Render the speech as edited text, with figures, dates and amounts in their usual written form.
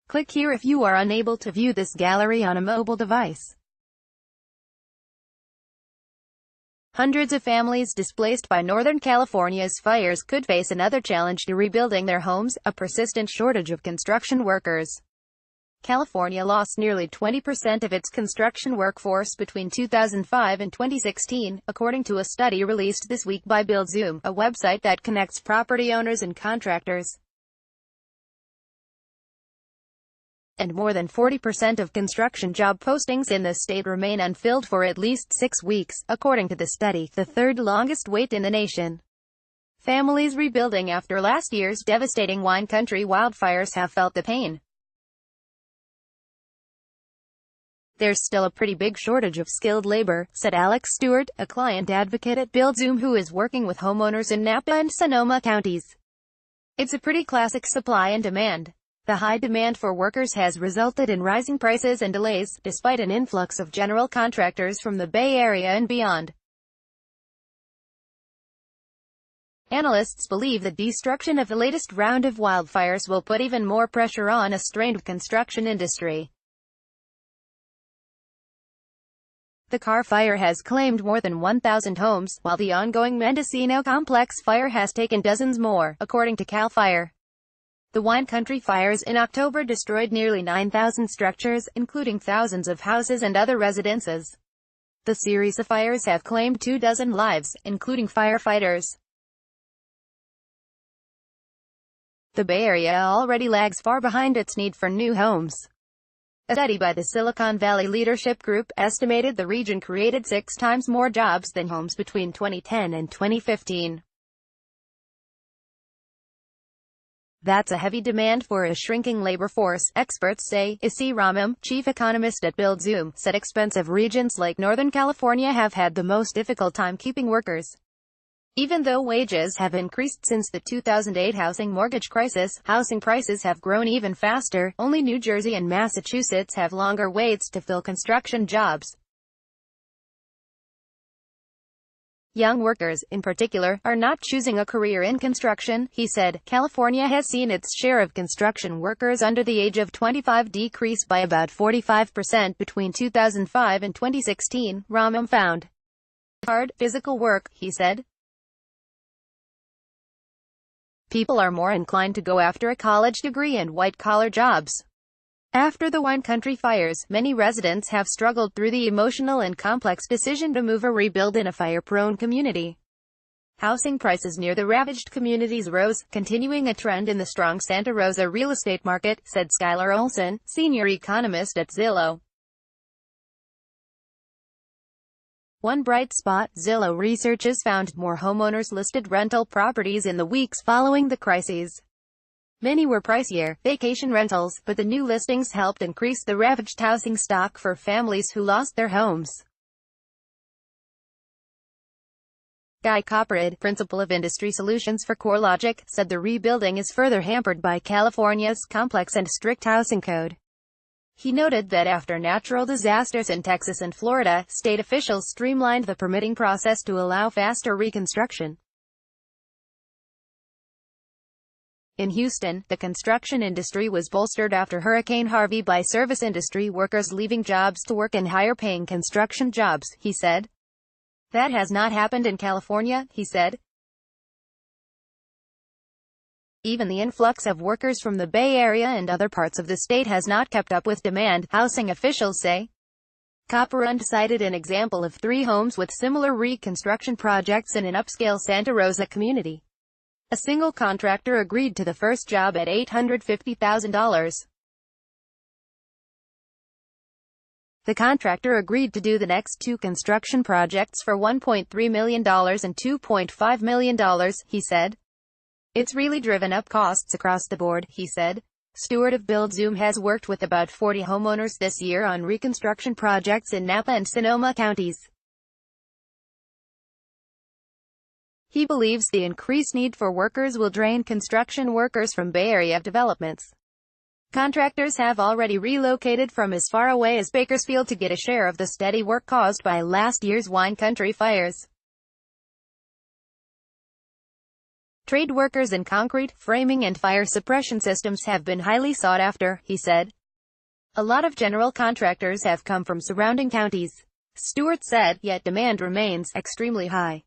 Click here if you are unable to view this gallery on a mobile device. Hundreds of families displaced by Northern California's fires could face another challenge to rebuilding their homes: a persistent shortage of construction workers. California lost nearly 20% of its construction workforce between 2005 and 2016, according to a study released this week by BuildZoom, a website that connects property owners and contractors. And more than 40% of construction job postings in the state remain unfilled for at least 6 weeks, according to the study, the third longest wait in the nation. Families rebuilding after last year's devastating wine country wildfires have felt the pain. There's still a pretty big shortage of skilled labor, said Alex Stewart, a client advocate at BuildZoom who is working with homeowners in Napa and Sonoma counties. It's a pretty classic supply and demand. The high demand for workers has resulted in rising prices and delays, despite an influx of general contractors from the Bay Area and beyond. Analysts believe the destruction of the latest round of wildfires will put even more pressure on a strained construction industry. The Carr Fire has claimed more than 1,000 homes, while the ongoing Mendocino Complex fire has taken dozens more, according to CAL FIRE. The wine country fires in October destroyed nearly 9,000 structures, including thousands of houses and other residences. The series of fires have claimed 24 lives, including firefighters. The Bay Area already lags far behind its need for new homes. A study by the Silicon Valley Leadership Group estimated the region created 6 times more jobs than homes between 2010 and 2015. That's a heavy demand for a shrinking labor force, experts say. Issy Ramam, chief economist at BuildZoom, said expensive regions like Northern California have had the most difficult time keeping workers. Even though wages have increased since the 2008 housing mortgage crisis, housing prices have grown even faster. Only New Jersey and Massachusetts have longer waits to fill construction jobs. Young workers, in particular, are not choosing a career in construction, he said. California has seen its share of construction workers under the age of 25 decrease by about 45% between 2005 and 2016, Ramam found. Hard, physical work, he said. People are more inclined to go after a college degree and white-collar jobs. After the wine country fires, many residents have struggled through the emotional and complex decision to move or rebuild in a fire-prone community. Housing prices near the ravaged communities rose, continuing a trend in the strong Santa Rosa real estate market, said Skylar Olson, senior economist at Zillow. One bright spot: Zillow researchers found more homeowners listed rental properties in the weeks following the crises. Many were pricier, vacation rentals, but the new listings helped increase the ravaged housing stock for families who lost their homes. Guy Copperid, principal of industry solutions for CoreLogic, said the rebuilding is further hampered by California's complex and strict housing code. He noted that after natural disasters in Texas and Florida, state officials streamlined the permitting process to allow faster reconstruction. In Houston, the construction industry was bolstered after Hurricane Harvey by service industry workers leaving jobs to work in higher-paying construction jobs, he said. That has not happened in California, he said. Even the influx of workers from the Bay Area and other parts of the state has not kept up with demand, housing officials say. Copperid cited an example of 3 homes with similar reconstruction projects in an upscale Santa Rosa community. A single contractor agreed to the first job at $850,000. The contractor agreed to do the next 2 construction projects for $1.3 million and $2.5 million, he said. It's really driven up costs across the board, he said. Stewart of BuildZoom has worked with about 40 homeowners this year on reconstruction projects in Napa and Sonoma counties. He believes the increased need for workers will drain construction workers from Bay Area developments. Contractors have already relocated from as far away as Bakersfield to get a share of the steady work caused by last year's wine country fires. Trade workers in concrete, framing and fire suppression systems have been highly sought after, he said. A lot of general contractors have come from surrounding counties, Stewart said, yet demand remains extremely high.